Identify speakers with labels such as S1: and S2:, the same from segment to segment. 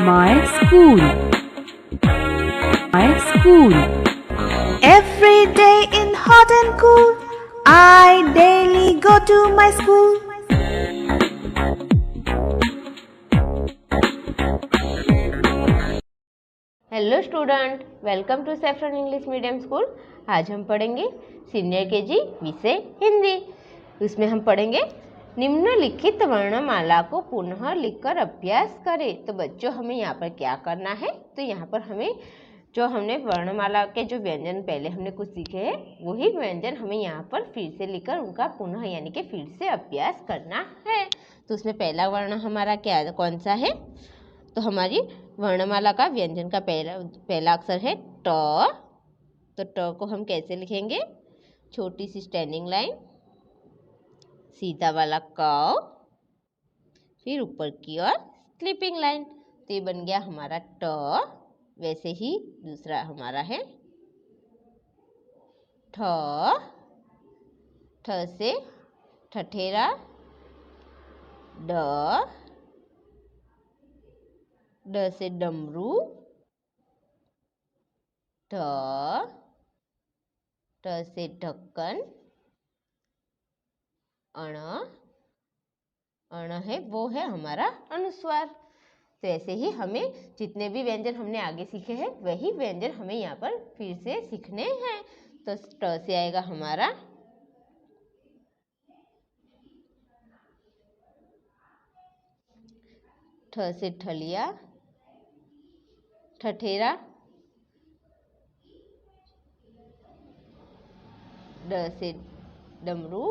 S1: My school. My school.
S2: Every day in hot and cool, I daily go to my school.
S3: Hello student, welcome to saffron English medium school. आज हम पढ़ेंगे senior KG विषय हिंदी। उसमें हम पढ़ेंगे निम्नलिखित वर्णमाला को पुनः लिखकर अभ्यास करें। तो बच्चों, हमें यहाँ पर क्या करना है? तो यहाँ पर हमें जो हमने वर्णमाला के जो व्यंजन पहले हमने कुछ सीखे हैं, वही व्यंजन हमें यहाँ पर फिर से लिखकर उनका पुनः यानी कि फिर से अभ्यास करना है। तो उसमें पहला वर्ण हमारा क्या कौन सा है? तो हमारी वर्णमाला का व्यंजन का पहला अक्षर है ट। तो ट को हम कैसे लिखेंगे? छोटी सी स्टैंडिंग लाइन, सीधा वाला कर्व, फिर ऊपर की ओर स्लीपिंग लाइन। तो ये बन गया हमारा ट। वैसे ही दूसरा हमारा है ठ। ठ से ठठेरा, ड। ड से डमरू, ढ। ढ से ढक्कन, अण। अण है वो है हमारा अनुस्वार। तो ऐसे ही हमें जितने भी व्यंजन हमने आगे सीखे हैं, वही व्यंजन हमें यहाँ पर फिर से सीखने हैं। तो ट से आएगा हमारा ठ से ठलिया, ठठेरा, ड से डमरू,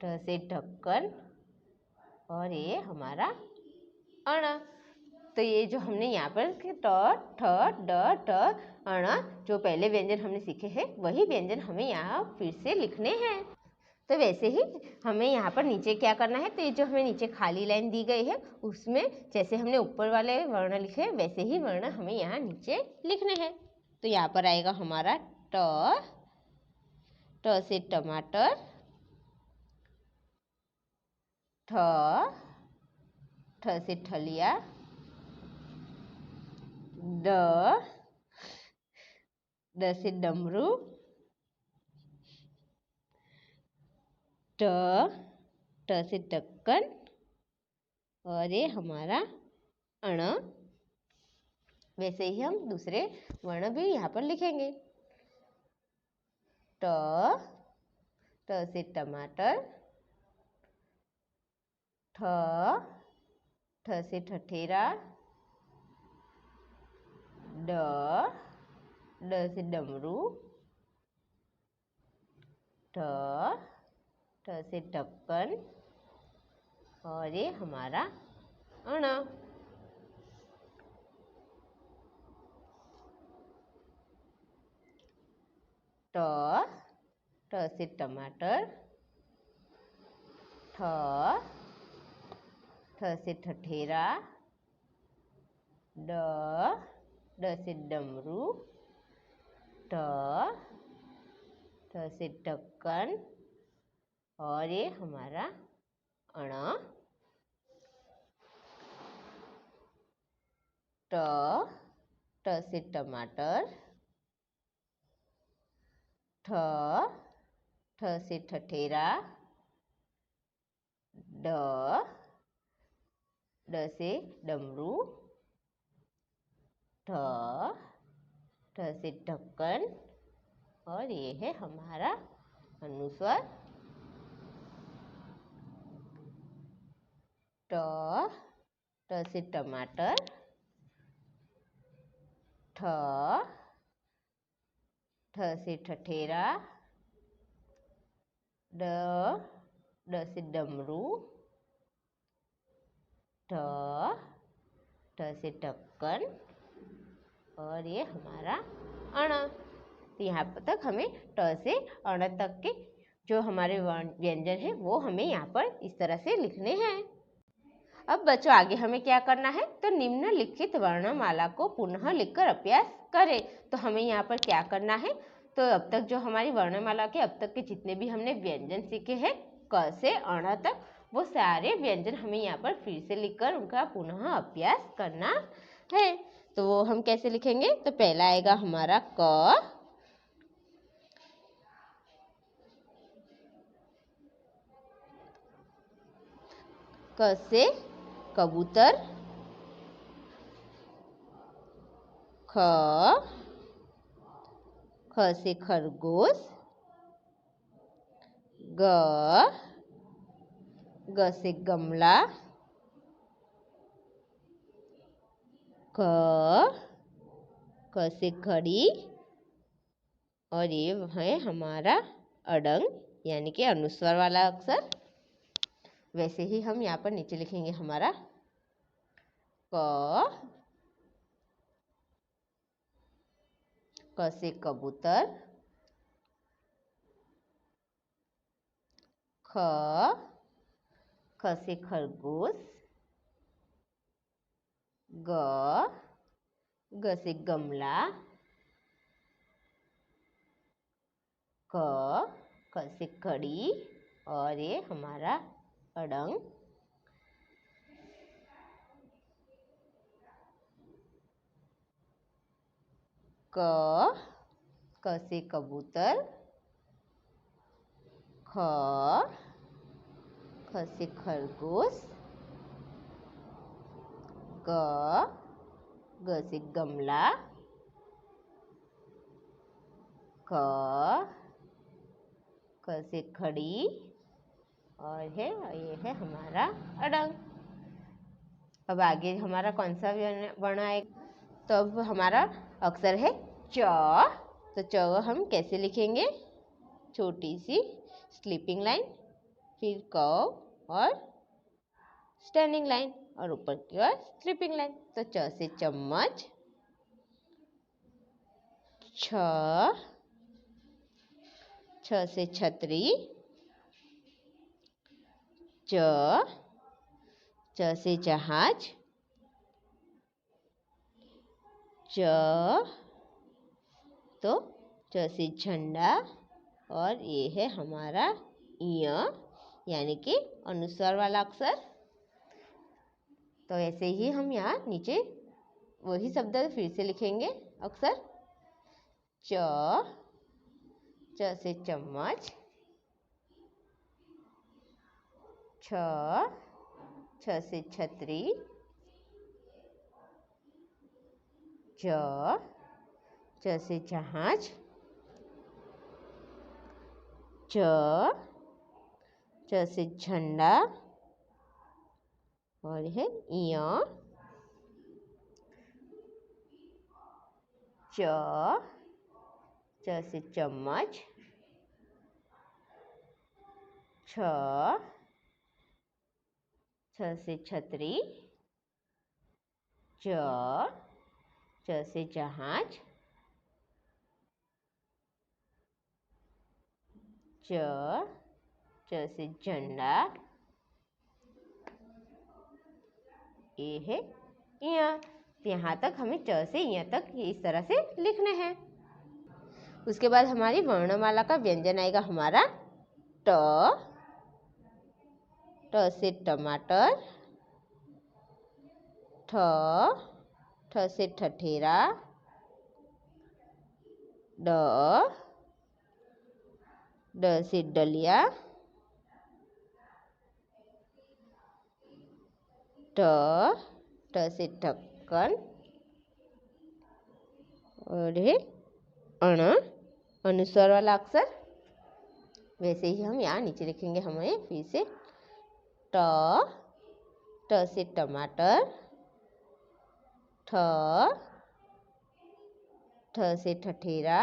S3: ढ से ढक्कन, और ये हमारा अण। तो ये जो हमने यहाँ पर ट, ठ, ड, ट, अण जो पहले व्यंजन हमने सीखे हैं, वही व्यंजन हमें यहाँ फिर से लिखने हैं। तो वैसे ही हमें यहाँ पर नीचे क्या करना है? तो ये जो हमें नीचे खाली लाइन दी गई है, उसमें जैसे हमने ऊपर वाले वर्ण लिखे हैं, वैसे ही वर्ण हमें यहाँ नीचे लिखने हैं। तो यहाँ पर आएगा हमारा ट। ट से टमाटर, ठ। ठ से ठलिया, ड। ड से डमरू, ट। ट से ढक्कन, और ये हमारा अण। वैसे ही हम दूसरे वर्ण भी यहाँ पर लिखेंगे। ट। ट से टमाटर, ठ। ठ से ठठेरा, ड। ड से डमरू, ठ। ठ से ढक्कन, और ये हमारा अण। ट। ट से टमाटर, ठ। ठ से ठठेरा, ड। ड से डमरू, ठ। ठ से ढक्कन, और ये हमारा अण। ट। ट से टमाटर, ठ। ठ से ठठेरा, ड। ड से डमरू, ठ। ठ से ढक्कन, और ये है हमारा अनुस्वार ट। ट से टमाटर, ठ। ठ से ठठेरा, ड। ड से डमरू, ठ। ठ से ढक्कन, और ये हमारा अण। तो यहाँ तक हमें ट से अण तक के जो हमारे व्यंजन है, वो हमें यहाँ पर इस तरह से लिखने हैं। अब बच्चों, आगे हमें क्या करना है? तो निम्नलिखित वर्णमाला को पुनः लिखकर अभ्यास करें। तो हमें यहाँ पर क्या करना है? तो अब तक जो हमारी वर्णमाला के अब तक के जितने भी हमने व्यंजन सीखे हैं, क से अण तक वो सारे व्यंजन हमें यहाँ पर फिर से लिखकर उनका पुनः अभ्यास करना है। तो वो हम कैसे लिखेंगे? तो पहला आएगा हमारा क से कबूतर, ख से खरगोश, ग से गमला, क से घड़ी और ये है हमारा अड़ंग यानी कि अनुस्वर वाला अक्षर। वैसे ही हम यहाँ पर नीचे लिखेंगे हमारा क से कबूतर, ख से खरगोश, ग से गमला, क से कड़ी और ये हमारा अड़ंग। क से कबूतर, ख से खरगोश, ग से गमला, क से खड़ी और ये है हमारा अड़ंग। अब आगे हमारा कौन सा वर्ण आएगा? तो अब हमारा अक्षर है च। तो च हम कैसे लिखेंगे? छोटी सी स्लीपिंग लाइन, फिर कर्व और स्टैंडिंग लाइन और ऊपर की ओर स्लीपिंग लाइन। तो च से चम्मच, छ से छतरी, च से जहाज, तो च से झंडा और ये है हमारा य यानी कि अनुस्वर वाला अक्षर। तो ऐसे ही हम यहाँ नीचे वही शब्द फिर से लिखेंगे अक्षर च से चम्मच, छ से छतरी, च से जहाज, च से झंडा और है य, च से चम्मच, छ से छतरी, च से जहाज, च से झंडा, ये है य। यहाँ तक हमें च से य तक इस तरह से लिखने हैं। उसके बाद हमारी वर्णमाला का व्यंजन आएगा हमारा ट से टमाटर, ठ से ठठेरा, ड से डलिया, ट से ढक्कन और है अण अनुस्वर वाला अक्षर। वैसे ही हम यहाँ नीचे लिखेंगे हमें फिर से ट से टमाटर, ठ से ठठेरा,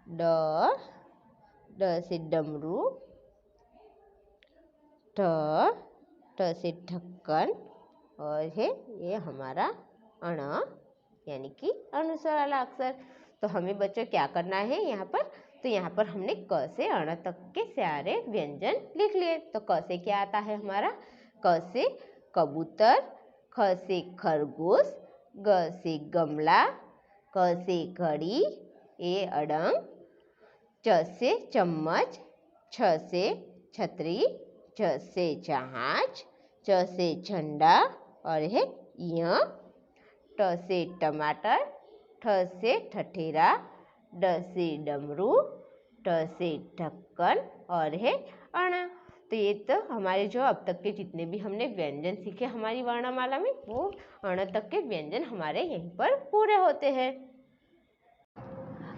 S3: ड से डमरू, ट से ढक्कन और है ये हमारा अण यानी कि अनुस्वर वाला अक्षर। तो हमें बच्चों क्या करना है यहाँ पर? तो यहाँ पर हमने क से अण तक के सारे व्यंजन लिख लिए। तो क से क्या आता है हमारा? क से कबूतर, ख से खरगोश, ग से गमला, क से घड़ी, ए अड़ंग, च से चम्मच, छ से छतरी, ज से जहाज, च से झंडा और है य, ट से टमाटर, ठ से ठठेरा, ड से डमरू, ट से ढक्कन और है अण। तो ये तो हमारे जो अब तक के जितने भी हमने व्यंजन सीखे हमारी वर्णमाला में, वो अण तक के व्यंजन हमारे यहीं पर पूरे होते हैं।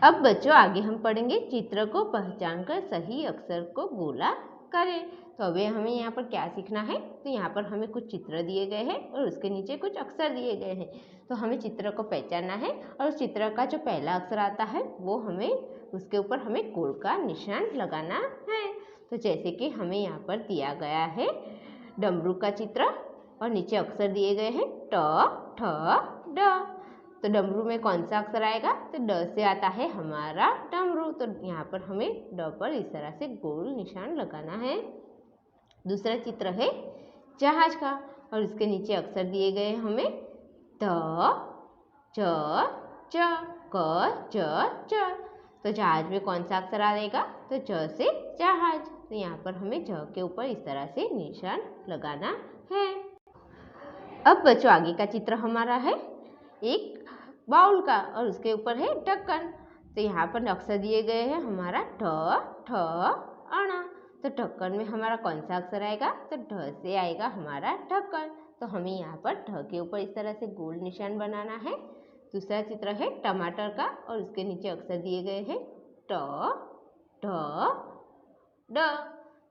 S3: अब बच्चों आगे हम पढ़ेंगे चित्र को पहचान कर सही अक्षर को गोला करें। तो अभी हमें यहाँ पर क्या सीखना है, तो यहाँ पर हमें कुछ चित्र दिए गए हैं और उसके नीचे कुछ अक्षर दिए गए हैं। तो हमें चित्र को पहचानना है और उस चित्र का जो पहला अक्षर आता है वो हमें उसके ऊपर हमें गोल का निशान लगाना है। तो जैसे कि हमें यहाँ पर दिया गया है डमरू का चित्र और नीचे अक्षर दिए गए हैं ट, ठ, ड। तो डमरू में कौन सा अक्षर आएगा, तो ड से आता है हमारा डमरू। तो यहाँ पर हमें ड पर इस तरह से गोल निशान लगाना है। दूसरा चित्र है जहाज का और इसके नीचे अक्षर दिए गए हैं हमें त, च, च, क, च, च। तो जहाज में कौन सा अक्षर आएगा, तो ज से जहाज। तो यहाँ पर हमें ज के ऊपर इस तरह से निशान लगाना है। अब बच्चों आगे का चित्र हमारा है एक बाउल का और उसके ऊपर है ढक्कन। तो यहाँ पर अक्षर दिए गए हैं हमारा ठ, ठ, अण। तो ढक्कन में हमारा कौन सा अक्षर आएगा, तो ढ से आएगा हमारा ढक्कन। तो हमें यहाँ पर ढ के ऊपर इस तरह से गोल निशान बनाना है। दूसरा चित्र है टमाटर का और उसके नीचे अक्षर दिए गए हैं ट, ढ, ड।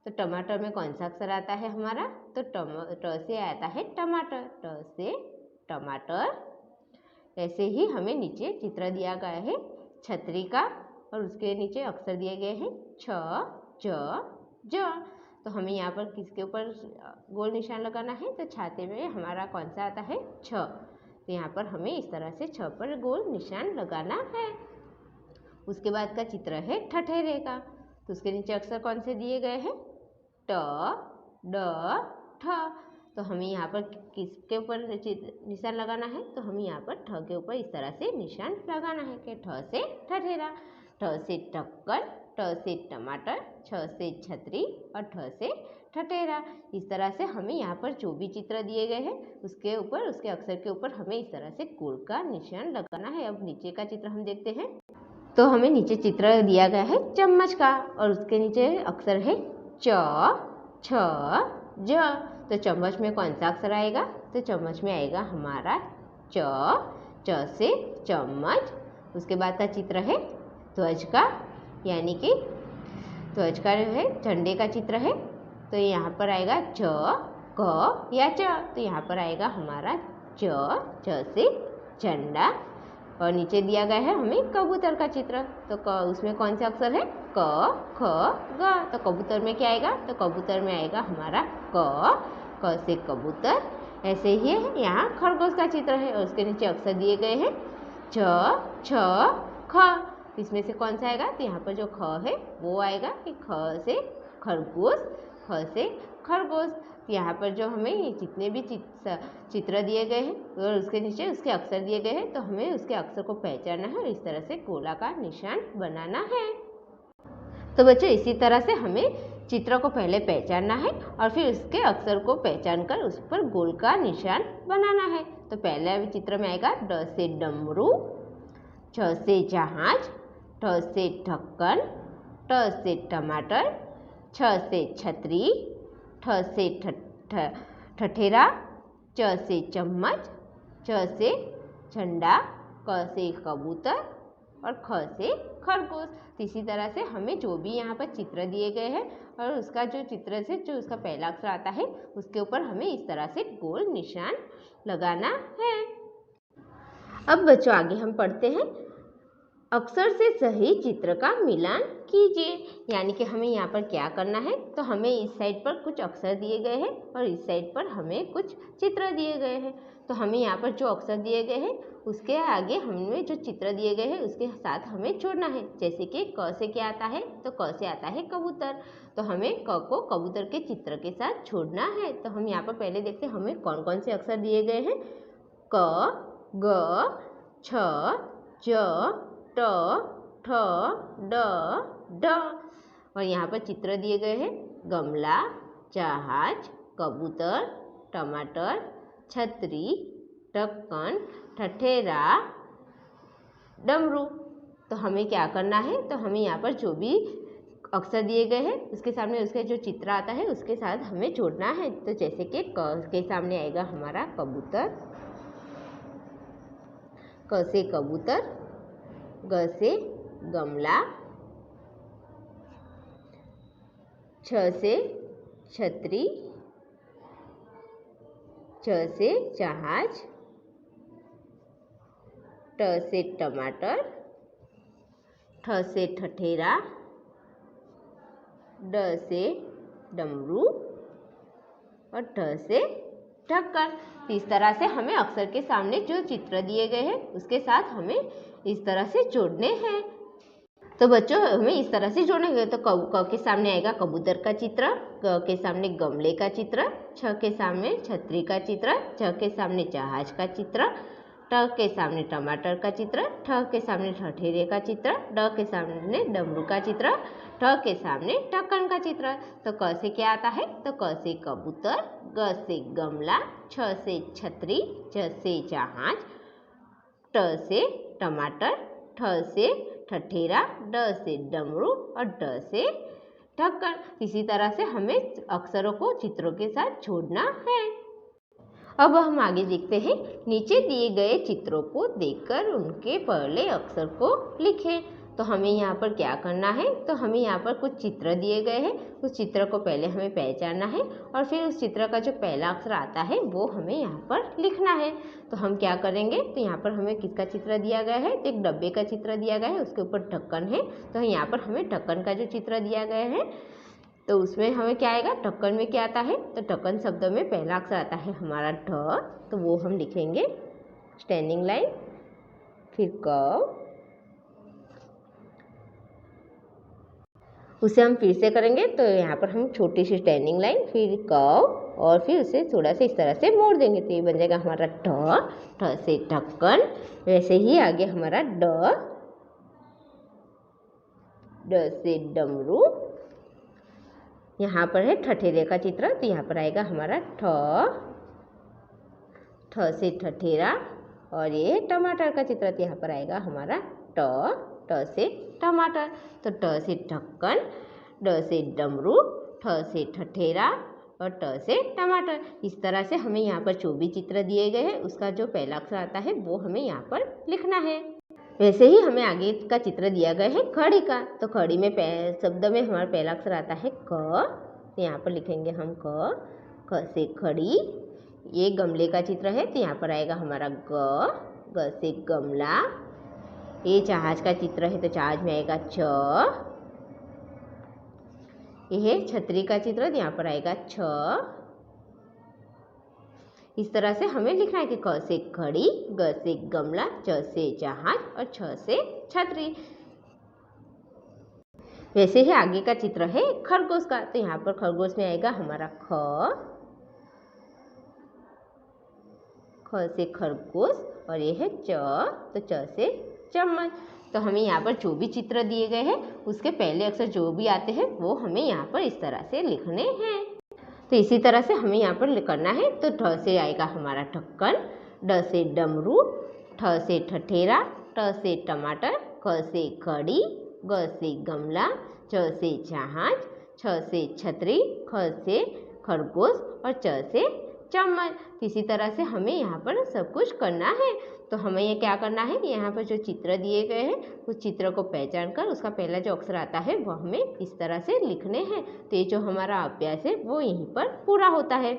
S3: तो टमाटर में कौन सा अक्षर आता है हमारा, तो ट से आता है टमाटर, ट से टमाटर। ऐसे ही हमें नीचे चित्र दिया गया है छतरी का और उसके नीचे अक्षर दिए गए हैं छ, ज, ज। तो हमें यहाँ पर किसके ऊपर गोल निशान लगाना है, तो छाते में हमारा कौन सा आता है छ। तो यहाँ पर हमें इस तरह से छ पर गोल निशान लगाना है। उसके बाद का चित्र है ठठेरे का। तो उसके नीचे अक्षर कौन से दिए गए हैं ट, ड, ठ। तो हमें यहाँ पर किसके ऊपर निशान लगाना है, तो हमें यहाँ पर ठ के ऊपर इस तरह से निशान लगाना है कि ठ से ठठेरा, ठ से ढक्कन, ट से टमाटर, छ से छतरी और ठ से ठठेरा। इस तरह से हमें यहाँ पर जो भी चित्र दिए गए हैं उसके ऊपर उसके अक्षर के ऊपर हमें इस तरह से गोल का निशान लगाना है। अब नीचे का चित्र हम देखते हैं। तो हमें नीचे चित्र दिया गया है चम्मच का और उसके नीचे अक्षर है च, छ, ज। तो चम्मच में कौन सा अक्षर आएगा, तो चम्मच में आएगा हमारा च, च से चम्मच। उसके बाद का चित्र है ध्वज का, यानी कि ध्वज का है झंडे का चित्र है। तो यहाँ पर आएगा च, क या च। तो यहाँ पर आएगा हमारा च, च से झंडा। और नीचे दिया गया है हमें कबूतर का चित्र। तो उसमें कौन सा अक्षर है क, ख, ग। तो कबूतर में क्या आएगा, तो कबूतर में आएगा हमारा क से कबूतर। ऐसे ही है यहाँ खरगोश का चित्र है और उसके नीचे अक्षर दिए गए हैं च, छ, ख। इसमें से कौन सा आएगा, तो यहाँ पर जो ख है वो आएगा कि ख से खरगोश, ख से खरगोश। यहाँ पर जो हमें जितने भी चित्र दिए गए हैं और उसके नीचे उसके अक्षर दिए गए हैं, तो हमें उसके अक्षर को पहचानना है और इस तरह से गोला का निशान बनाना है। तो बच्चों इसी तरह से हमें चित्र को पहले पहचानना है और फिर उसके अक्षर को पहचान कर उस पर गोल का निशान बनाना है। तो पहले चित्र में आएगा ड से डमरू, छ से जहाज, ठ से ढक्कन, ट से टमाटर, छ से छतरी, ठ से ठठेरा, च से चम्मच, च से झंडा, क से कबूतर और ख से खरगोश। इसी तरह से हमें जो भी यहाँ पर चित्र दिए गए हैं और उसका जो चित्र से जो उसका पहला अक्षर आता है उसके ऊपर हमें इस तरह से गोल निशान लगाना है। अब बच्चों आगे हम पढ़ते हैं अक्षर से सही चित्र का मिलान कीजिए। यानी कि हमें यहाँ पर क्या करना है, तो हमें इस साइड पर कुछ अक्षर दिए गए हैं और इस साइड पर हमें कुछ चित्र दिए गए हैं। तो हमें यहाँ पर जो अक्षर दिए गए हैं उसके आगे हमें जो चित्र दिए गए हैं उसके साथ हमें जोड़ना है। जैसे कि क से क्या आता है, तो क से आता है कबूतर। तो हमें क को कबूतर के चित्र के साथ जोड़ना है। तो हम यहाँ पर पहले देखते हैं हमें कौन कौन से अक्षर दिए गए हैं। क, ग, छ, ज, ट, ठ, ड, ढ। और यहाँ पर चित्र दिए गए हैं गमला, जहाज, कबूतर, टमाटर, छतरी, ढक्कन, ठठेरा, डमरू। तो हमें क्या करना है, तो हमें यहाँ पर जो भी अक्षर दिए गए हैं उसके सामने उसके जो चित्र आता है उसके साथ हमें जोड़ना है। तो जैसे कि क के सामने आएगा हमारा कबूतर, क से कबूतर, ग से गमला, छ से छतरी, छ से जहाज, ट से टमाटर, ठ से ठठेरा, ड से डमरू और ठ से ढक्कन। इस तरह से हमें अक्षर के सामने जो चित्र दिए गए हैं उसके साथ हमें इस तरह से जोड़ने हैं। तो बच्चों हमें इस तरह से जोड़ेंगे। तो क के सामने आएगा कबूतर का चित्र, क के सामने गमले का चित्र, छ के सामने छतरी का चित्र, छ के सामने जहाज का चित्र, ट के सामने टमाटर का चित्र, ठ के सामने ठठेरे का चित्र, ड के सामने डमरू का चित्र, ठ के सामने ढक्कन का चित्र। तो क से क्या आता है, तो क से कबूतर, ग से गमला, छ से छतरी, ज से जहाज, ट से टमाटर, ठ से ठठेरा, ड से डमरू और ड से ढक्कन। इसी तरह से हमें अक्षरों को चित्रों के साथ जोड़ना है। अब हम आगे देखते हैं। नीचे दिए गए चित्रों को देखकर उनके पहले अक्षर को लिखें। तो हमें यहाँ पर क्या करना है, तो हमें यहाँ पर कुछ चित्र दिए गए हैं। उस चित्र को पहले हमें पहचानना है और फिर उस चित्र का जो पहला अक्षर आता है वो हमें यहाँ पर लिखना है। तो हम क्या करेंगे, तो यहाँ पर हमें किसका चित्र दिया गया है, तो एक डब्बे का चित्र दिया गया है, उसके ऊपर ढक्कन है। तो यहाँ पर हमें ढक्कन का जो चित्र दिया गया है तो उसमें हमें क्या आएगा, ढक्कन में क्या आता है, तो ढक्कन शब्द में पहला अक्षर आता है हमारा ढ। तो वो हम लिखेंगे स्टैंडिंग लाइन, फिर क, उसे हम फिर से करेंगे। तो यहाँ पर हम छोटी सी स्टैंडिंग लाइन, फिर क और फिर उसे थोड़ा सा इस तरह से मोड़ देंगे। तो ये बन जाएगा हमारा ढ, ढ से ढक्कन। वैसे ही आगे हमारा ड, ड से डमरू। यहाँ पर है ठठेरे का चित्र, तो यहाँ पर आएगा हमारा ठ, ठ से ठठेरा। और ये है टमाटर का चित्र, तो यहाँ पर आएगा हमारा ट, ट से टमाटर। तो ट से ढक्कन, ड से डमरू, ठ से ठठेरा और ट से टमाटर। इस तरह से हमें यहाँ पर जो भी चित्र दिए गए हैं उसका जो पहला अक्षर आता है वो हमें यहाँ पर लिखना है। वैसे ही हमें आगे का चित्र दिया गया है खड़ी का। तो खड़ी में शब्द में हमारा पहला अक्षर आता है क। तो यहाँ पर लिखेंगे हम क, ख से खड़ी। ये गमले का चित्र है, तो यहाँ पर आएगा हमारा ग, ग से गमला। ये जहाज का चित्र है, तो जहाज में आएगा च। ये है छतरी का चित्र, तो यहाँ पर आएगा छ। इस तरह से हमें लिखना है कि क से घड़ी, ग से गमला, च से जहाज और छ से छतरी। वैसे ही आगे का चित्र है खरगोश का। तो यहाँ पर खरगोश में आएगा हमारा ख, ख से खरगोश और ये है च, तो च से चम्मच। तो हमें यहाँ पर जो भी चित्र दिए गए हैं उसके पहले अक्षर जो भी आते हैं वो हमें यहाँ पर इस तरह से लिखने हैं। तो इसी तरह से हमें यहाँ पर करना है। तो ढ से आएगा हमारा ढक्कन, ड से डमरू, ठ से ठठेरा, ट से टमाटर, क से कड़ी, ग से गमला, च से जहाज, छ से छतरी, ख से खरगोश और च से चम्मच। इसी तरह से हमें यहाँ पर सब कुछ करना है। तो हमें ये क्या करना है, यहाँ पर जो चित्र दिए गए हैं उस चित्र को पहचान कर उसका पहला जो अक्षर आता है वो हमें इस तरह से लिखने हैं। तो ये जो हमारा अभ्यास है वो यहीं पर पूरा होता है।